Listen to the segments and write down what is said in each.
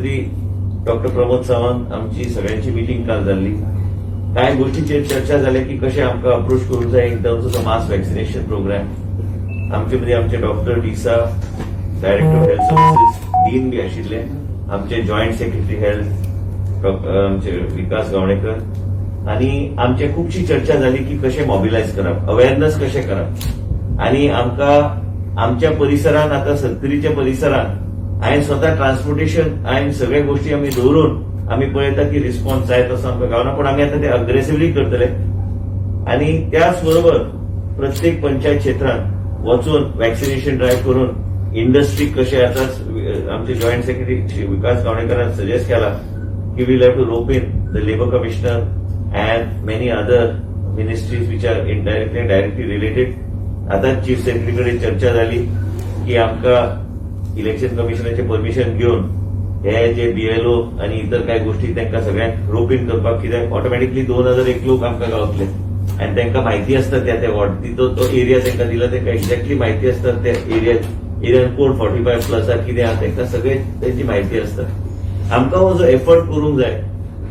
मंत्री डॉक्टर प्रमोद सावंत आमची सगळ्यांची मिटिंग काल जाल्ली. कांय गोष्टीचेर चर्चा जाल्या की कशें आमकां अप्रोच करूंक जाय in terms of the mass vaccination programme. आमचे मदीं आमचे डॉक्टर डिसा, director of health services, dean बी आशिल्ले, आमचे जॉयंट सेक्रेटरी हेल्थ आमचे विकास गावणेकर, आनी आमचे खूबशी चर्चा जाली की कशें मोबिलायज करप, अवेअरनेस कशें करप. आनी आमकां आमच्या परिसरांत आतां सत्तरीच्या परिसरांत हांवें स्वता ट्रान्सपोर्टेशन हांवें सगळे गोष्टी आमी दवरून आमी पळयता की रिस्पॉन्स जाय तसो आमकां गावना, पण आमी आतां ते अग्रेसिव्हली करतले. आनी त्याच बरोबर प्रत्येक पंचायत क्षेत्रांत वचून वॅक्सिनेशन ड्रायव्ह करून इंडस्ट्रीक कशें आतांच आमचे जॉयंट सेक्रेटरी विकास गावणेकरान सजेस्ट केला की we'll have to rope in the labour commissioner and many other ministries which are indirectly and directly related. आतांच चीफ सेक्रेटरी कडेन चर्चा जाली की आमकां इलेक्शन कमिशनाचे परमिशन घेवन हे जे बीएलओ आणि इतर काही गोष्टी त्यांना सगळ्यांक रोप इन करपाक, कित्याक ऑटोमॅटिकली 2001 लोक आमकां गावतले आनी तांकां म्हायती आसता त्या वॉर्ड तो एरिया तांकां दिला, तांकां एक्झॅक्टली म्हायती आसता त्या एरियान कोड 45 प्लस कितें आहा तांकां सगळे त्यांची म्हायती आसता. आमकां हो जो एफर्ट करूंक जाय.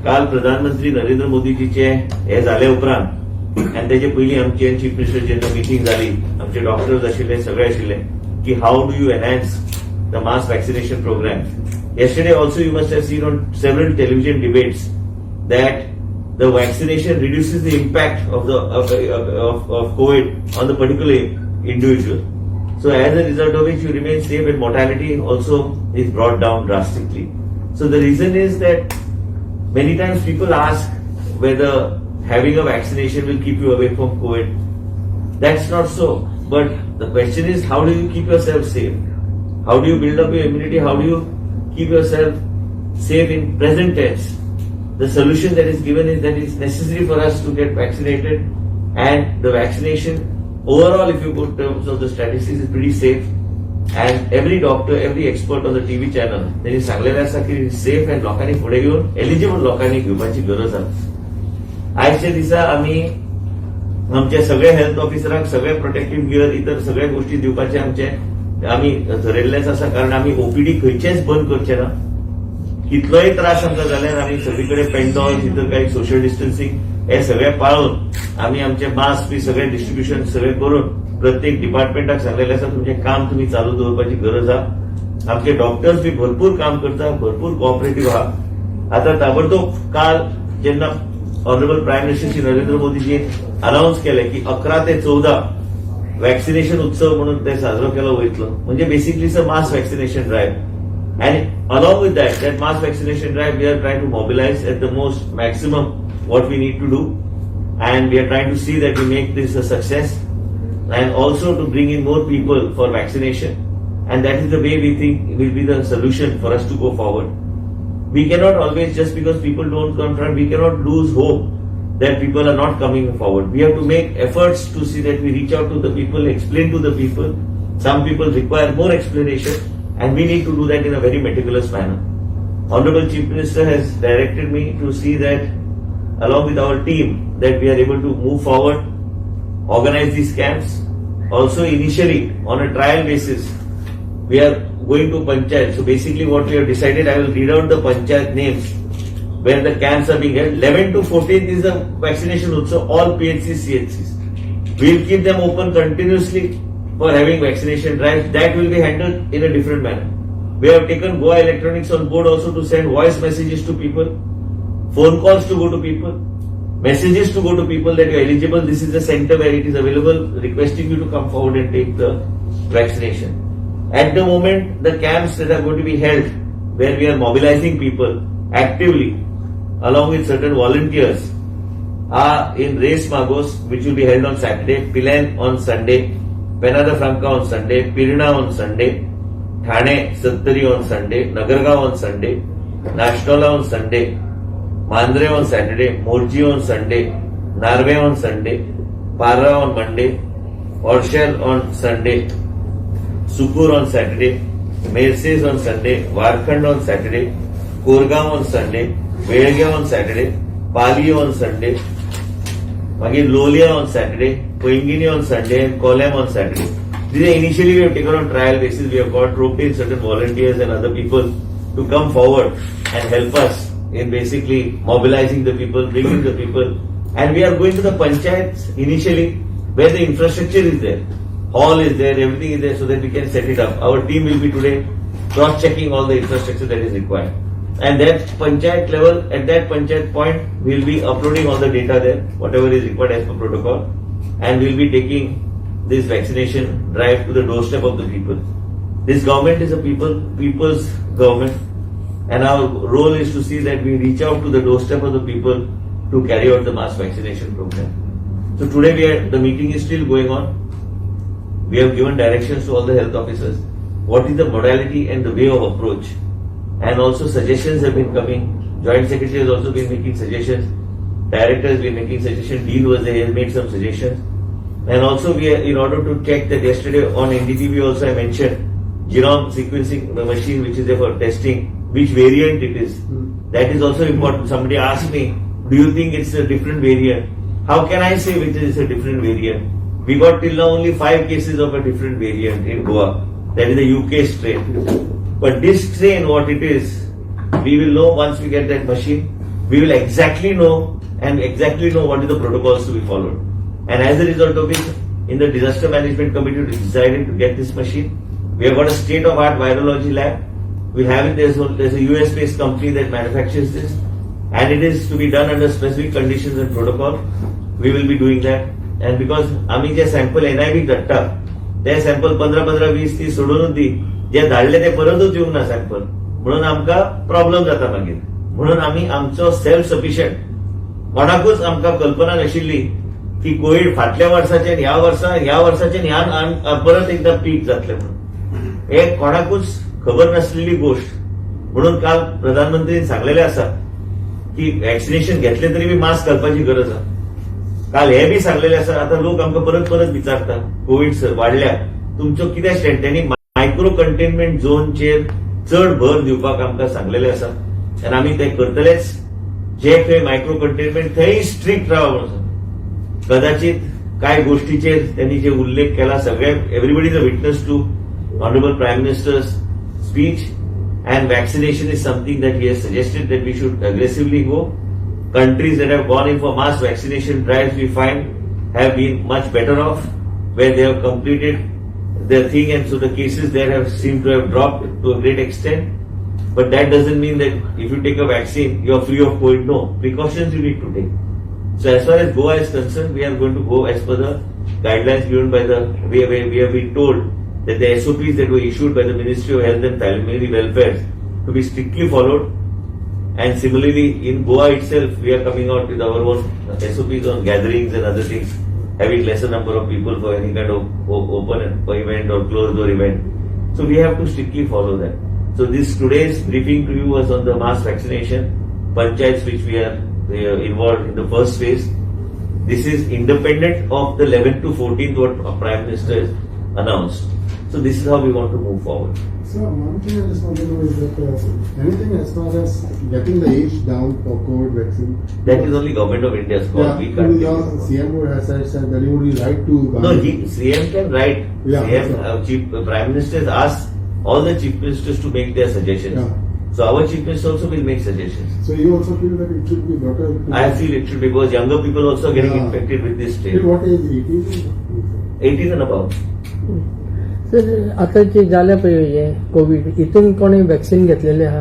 काल प्रधानमंत्री नरेंद्र मोदीजीचे हे जाले उपरांत आनी तेजे पयलीं आमची चीफ मिनिस्टर जेन्ना मिटींग जाली, आमचे डॉक्टर्स आशिल्ले, सगळे आशिल्ले की how do you enhance the mass vaccination program. Yesterday also you must have seen on several television debates that the vaccination reduces the impact of COVID on the particular individual. So as a result of which you remain safe and mortality also is brought down drastically. So the reason is that many times people ask whether having a vaccination will keep you away from COVID. That's not so. But the question is, how do you keep yourself safe? How do you build up your immunity? How do you keep yourself safe in present tense? The solution that is given is that it's necessary for us to get vaccinated, and the vaccination overall, if you go in terms of the statistics, is pretty safe. And every doctor, every expert on the TV channel, त्यांनी सांगलेले आसा की safe and लोकांनी फुडें घेवन eligible लोकांनी घेवपाची गरज आसा. आयच्या दिसा आमी आमचे सगळे हेल्थ ऑफिसरांक सगळे प्रोटेक्टिव्ह गियर इतर सगळे गोष्टी दिवपाचे आमचे आम्ही ठरयल्लेच आसा, कारण आम्ही ओपीडी खंयचेच बंद करचे ना. कितलोय त्रास आमकां जाल्यार आमी सगळीकडे पेंटॉल इतर काही सोशल डिस्टन्सिंग हे सगळे पाळून आमी आमचे मास्क बी सगळे डिस्ट्रीब्युशन सगळे करून प्रत्येक डिपार्टमेंटाक सांगलेले आसा तुमचें काम तुम्ही चालू दवरपाची गरज आहा. आमचे डॉक्टर्स बी भरपूर काम करता, भरपूर कोऑपरेटिव्ह आहा. आता ताबडतोब काल जेन्ना honourable prime minister Shri Narendra Modiji announce केले की 11 ते 14 वॅक्सिनेशन उत्सव म्हणून ते साजरो केलो वयतलो, म्हणजे basically it's a mass vaccination drive. And along with that mass vaccination drive we are trying to mobilise at the most maximum what we need to do, and we are trying to see that we make this a success and also to bring in more people for vaccination, and that is the way we think will be the solution for us to go forward. We cannot always, just because people don't come forward, we cannot lose hope that people are not coming forward. We have to make efforts to see that we reach out to the people, explain to the people. Some people require more explanation, and we need to do that in a very meticulous manner. Honorable Chief Minister has directed me to see that along with our team that we are able to move forward, organize these camps. Also initially on a trial basis we are going to panchayat. So basically what we have decided, I will read out the panchayat names where the camps are being held. 11 to 14th is the vaccination utsav, all PHCs, CHCs. We will keep them open continuously for having vaccination drives. That will be handled in a different manner. We have taken Goa Electronics on board also to send voice messages to people, phone calls to go to people, messages to go to people that you are eligible. This is the center where it is available, requesting you to come forward and take the vaccination. At the moment, the camps that are going to be held, where we are mobilizing people actively, along with certain volunteers, are in Reis Magos, which will be held on Saturday, Pilen on Sunday, Penada Franca on Sunday, Pirna on Sunday, Thane Sattari on Sunday, Nagargaon on Sunday, Nashnola on Sunday, Mandre on Saturday, Morji on Sunday, Narve on Sunday, Parra on Monday, Orshel on Sunday, Sukur on Saturday, Merces on Sunday, Warkhand on Saturday, Korgaon on Sunday, Belgaon on Saturday, Pali on Sunday, Magin Lolia on Saturday, Koingini on Sunday, and Kollam on Saturday. These are initially we have taken on trial basis. We have got roped in certain volunteers and other people to come forward and help us in basically mobilizing the people, bringing the people. And we are going to the panchayats initially where the infrastructure is there. Hall is there, everything is there so that we can set it up. Our team will be today cross-checking all the infrastructure that is required. And that panchayat level, at that panchayat point, we will be uploading all the data there, whatever is required as per protocol. And we will be taking this vaccination drive to the doorstep of the people. This government is a people's government. And our role is to see that we reach out to the doorstep of the people to carry out the mass vaccination program. So today the meeting is still going on. We have given directions to all the health officers. What is the modality and the way of approach? And also suggestions have been coming. Joint Secretary has also been making suggestions. Director has been making suggestions. Dean was there, he has made some suggestions. And also we are, in order to check that yesterday on NDTV also I mentioned genome sequencing machine which is there for testing, which variant it is. That is also important. Somebody asked me, do you think it's a different variant? How can I say which is a different variant? We got till now only 5 cases of a different variant in Goa. That is the UK strain. But this strain, what it is, we will know once we get that machine. We will exactly know what is the protocols to be followed. And as a result of it, in the disaster management committee, we decided to get this machine. We have got a state-of-art virology lab. We have it. There's a US-based company that manufactures this, and it is to be done under specific conditions and protocol. We will be doing that. And because आम्ही जे sample NIV धाडटा ते sample 15-20-30 सोडून दी जे धाडले ते परतूच येवंक ना sample म्हणून आमकां प्रॉब्लेम जाता मागीर म्हणून आम्ही आमचो सेल्फ सफिशियंट कोणाकूच आमकां कल्पना नाशिल्ली की कोविड फाटल्या वर्साचे ह्या वर्साचे ह्या परत एकदा पीक जातले म्हणून हे कोणाकूच खबर नसलेली गोष्ट म्हणून काल प्रधानमंत्रीन सांगलेले आसा की वॅक्सिनेशन घेतले तरी बी मास्क घालपाची गरज आसा. काल हे बी सांगलेले आसा. आता लोक आमकां परत विचारता कोविड वाडल्या तुमचो कितें स्टँड त्यांनी मायक्रो कंटेनमेंट झोनचेर चड भर दिवपाक आमकां सांगलेले आसा आनी आमी ते करतलेच. जे खंय मायक्रो कंटेनमेंट थंय स्ट्रिक्ट राव म्हणून कदाचित काय गोष्टीचेर त्यांनी जे उल्लेख केला सगळे everybody is a witness to honourable prime minister's speech and vaccination is something that he has suggested that we should aggressively go. Countries that have gone in for mass vaccination drives we find have been much better off where they have completed their thing and so the cases there have seemed to have dropped to a great extent. But that doesn't mean that if you take a vaccine you are free of COVID. No, precautions you need to take. So as far as Goa is concerned, we are going to go as per the guidelines given by we have been told that the SOPs that were issued by the Ministry of Health and Family Welfare to be strictly followed. And similarly, in Goa itself, we are coming out with our own SOPs on gatherings and other things, having lesser number of people for any kind of open event or closed door event. So we have to strictly follow that. So today's briefing to you was on the mass vaccination, panchayats which we are involved in the first phase. This is independent of the 11th to 14th what Prime Minister has announced. So this is how we want to move forward. So one thing I just want to know is that anything as far as getting the age down for COVID vaccine? That is only Government of India's call. Yeah, We can't. your CM has said that he would like to. No, CM can write. Yeah, CM, Prime Minister has asked all the chief ministers to make their suggestions. Yeah. So our chief minister also will make suggestions. So you also feel that it should be better? I feel it should be because younger people also are getting infected with this strain. Till what age? 18? 18 and above. Sir आता जे जाल्या पळय हे Covid हितून कोणी vaccine घेतलेले आहा?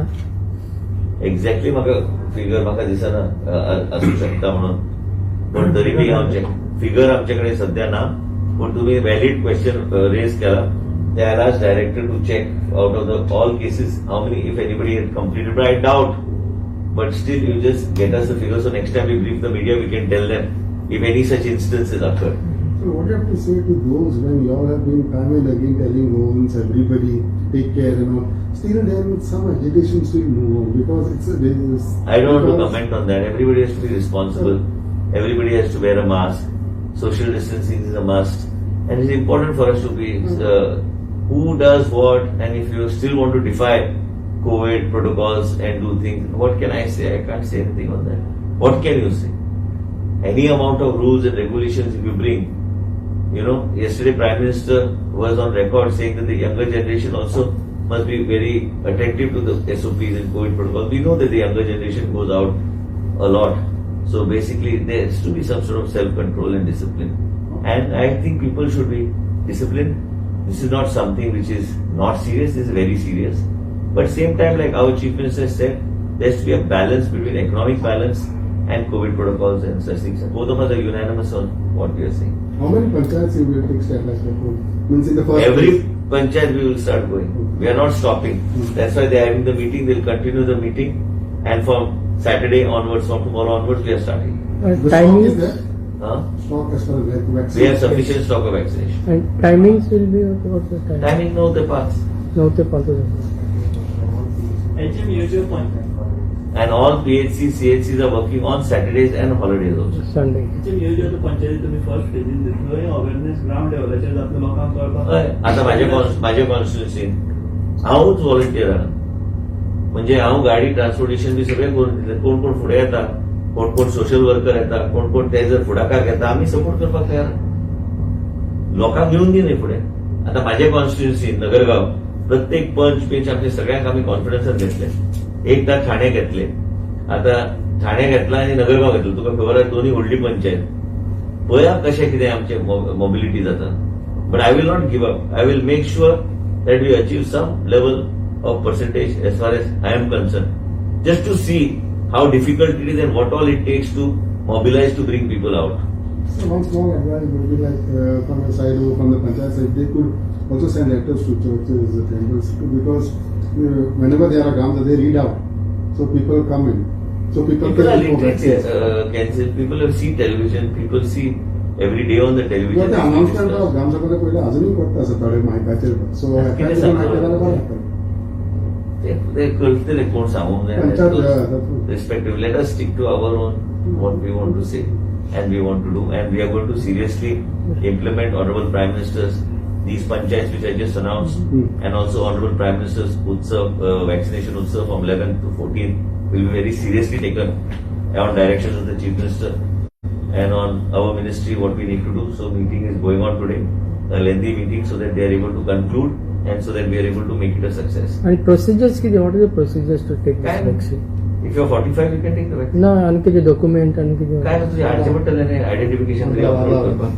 Exactly म्हाका figure म्हाका दिसना असू शकता म्हणून पण तरी बी फिगर आमचे कडेन सध्या ना पण तुम्ही व्हॅलिड क्वेश्चन रेज केला. They are asked director to check out of the all cases how many if anybody had completed. But I doubt. But still, you just get us the figure. So next time we brief the media, we can tell them if any such instances occur. So what do you have to say to those when you all have been time and again telling homes, everybody take care, still there is some agitation still move on because I don't want to comment on that. Everybody has to be responsible. Everybody has to wear a mask. Social distancing is a must. And it's important for us to be who does what, and if you still want to defy COVID protocols and do things, what can I say? I can't say anything on that. What can you say? Any amount of rules and regulations if you bring, yesterday Prime Minister was on record saying that the younger generation also must be very attentive to the SOPs and COVID protocol. We know that the younger generation goes out a lot. So basically, there has to be some sort of self-control and discipline. And I think people should be disciplined. This is not something which is not serious, this is very serious. But same time, like our Chief Minister said, there has to be a balance between economic balance and COVID protocols and such things. Both of us are unanimous on what we are saying. How many panchayats you will take step by step? Means in the first Every phase? panchayat we will start going. We are not stopping. That's why they are having the meeting. They'll continue the meeting. And from Saturday onwards, from tomorrow onwards, we are starting. The stock is Timings there? Huh? Stock as far as vaccine. We have sufficient stock of vaccination. and timings will be what's the time? Timing, know the paths. 9 ते 5. And all PHCs, CHCs are working on Saturdays and holidays also. Sunday पंचायती तुम्ही first फेजीन दिसलो awareness ground लेवलाचेर जातलो लोकांक हय, आता माझ्या कॉन्स्टिट्युन्सीन हांवूच व्हॉलंटियर आहा. म्हणजे हांव गाडी ट्रान्सपोर्टेशन बी सगळें करून दिलें. कोण कोण फुडें येता, कोण कोण सोशल वर्कर येता, कोण कोण ते जर फुडाकार घेता, आमी सपोर्ट करपाक तयार. लोकांक घेवन दी न्ही फुडें. आता माझ्या कॉन्स्टिट्युन्सीन नगरगाव प्रत्येक पंच आमच्या सगळ्यांक आमी कॉन्फिडन्सान घेतले. एकदा ठाणे घेतले, आता ठाणे घेतला आणि नगरगाव घेतलं. तुका खबर आहे दोन्ही व्हडली पंचायत. पळया कशें कितें आमचे मोबिलिटी जाता. But I will not give up. I will make sure that we achieve some level of percentage as far as I am concern. Just to see how difficult it is and what all it takes to mobilize to bring people out. So one small advice would be like from the side or from the panchayat side, they could also send letters to churches, temples, because whenever there are grams, they read out. So people come in. So people People are can go literate. Cancel. People have seen television. People see every day on the But television. the announcement of ग्राम सभेला पहिले अजूनही करता असं थोडे माहिती. So किती आता माहिती सांगतो? करायला बरं वाटतं. ते करतले कोण सांगूंक पंचायत, जाय. that's Respective. Let us stick to our own what we want to say and we want to do, and we are going to seriously implement Honorable Prime Minister's these panchayats which I just announced, and also Honorable Prime Minister's Utsav vaccination Utsav from 11 to 14 will be very seriously taken on directions of the Chief Minister and on our ministry what we need to do. So meeting is going on today, a lengthy meeting, so that they are able to conclude and so that we are able to make it a success. आणि procedures किती? What is the procedures to take this काय? Vaccine? If you are 45, you can take the vaccine. ना आणि किती document आणि किती काय ना तुझे हाडचे पडटले न्ही आयडेंटिफिकेशन अपलोड करपाक.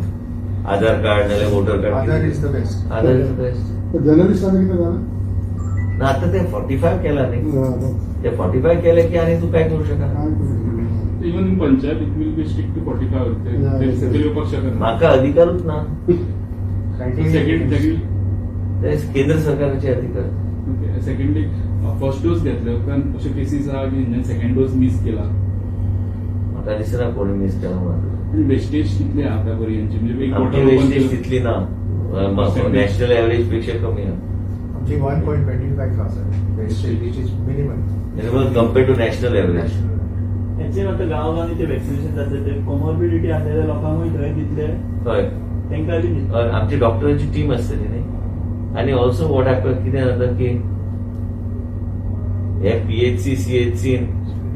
आधार कार्ड नाल्यार voter card. Aadhaar is the best. Aadhaar is the best. तर जर्नलिस्टांना किती झालं? ना आता ते 45 केला न्ही. काय ते 45 केले की आणि तू काय करू शकना. करू? Even in Punjab, it will be strict to 45. Yeah, They yes, settle yes. your पक्ष करणार. म्हाका अधिकारच ना. Second, ते केंद्र सरकारचे अधिकार. secondly, first dose घेतलं पण अशे केसीस आहा की सेकंड डोस मिस केला. म्हाका दिसना कोणी मिस केला म्हणून. आणि वेस्टेज कितली आहा त्या पर्यंतची म्हणजे एक आमची बॉटल ओपन वेस्टेज केलं. तितली ना. नॅशनल एव्हरेज पेक्षा कमी आहे. आमची 1.25 लाख आहे wastage which is minimum compare to national average. हेचेर आता गांवगांनी ते वॅक्सिनेशन जाता ते कोमॉर्बिडिटी आसलेल्या लोकांकूय थंय दितले हय. तांकां बी दितले. आमची डॉक्टरांची टीम असतली न्ही. आणि ऑल्सो वॉट हॅपन कितें जाता की हे PHC CHC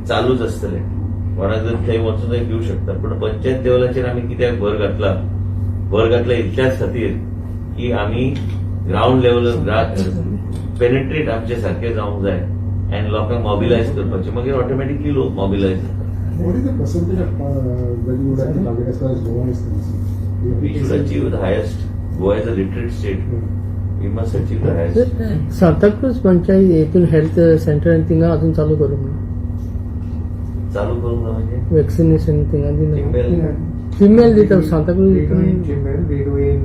चालूच असतले. कोणाक जर थंय वचून घेऊ शकता. पण पंचायत लेवलाचेर आमी कित्याक भर घातला इतल्याच खातीर की आमी ग्राउंड लेवल पेनेट्रेट आमचे सारखे जावंक जाय अँड लोकांक मोबिलायज करपाचे. मागीर ऑटोमॅटिकली लोक मोबिलायज जाता. What is the percentage of that you would like to target as far as Goa is concerned? We should achieve the highest. Goa is a literate state. We must achieve the highest. Santacruz panchayat येथून health centre आणि थिंगा अजून चालू करूंक ना. चालू करूंक ना म्हणजे वॅक्सिनेशन थिंगा दिना. चिंबेल. फिमेल दिता सांताक्रूज We do in हितून. Chimbel, we do in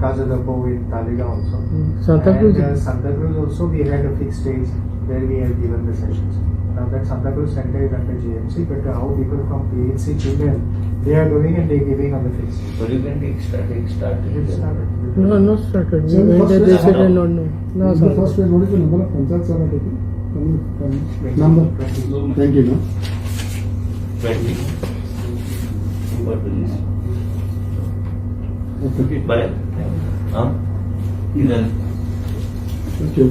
Kazadampo, in Talegaon also. Santacruz And Santa Cruz also we had a fixed days where we have given the sessions. Now that Santa Cruz center is under GMC, but how people from PHC Chimbel, they are doing and they are giving on the fixed. So you can take start. It started. No, not started. So the first They phase- said no, no. No, In the first phase, what is the number of panchayats are taken? Number. 20. Thank you. No? 20. What the list? Okay. बरं. हा? किती झालं? Thank you.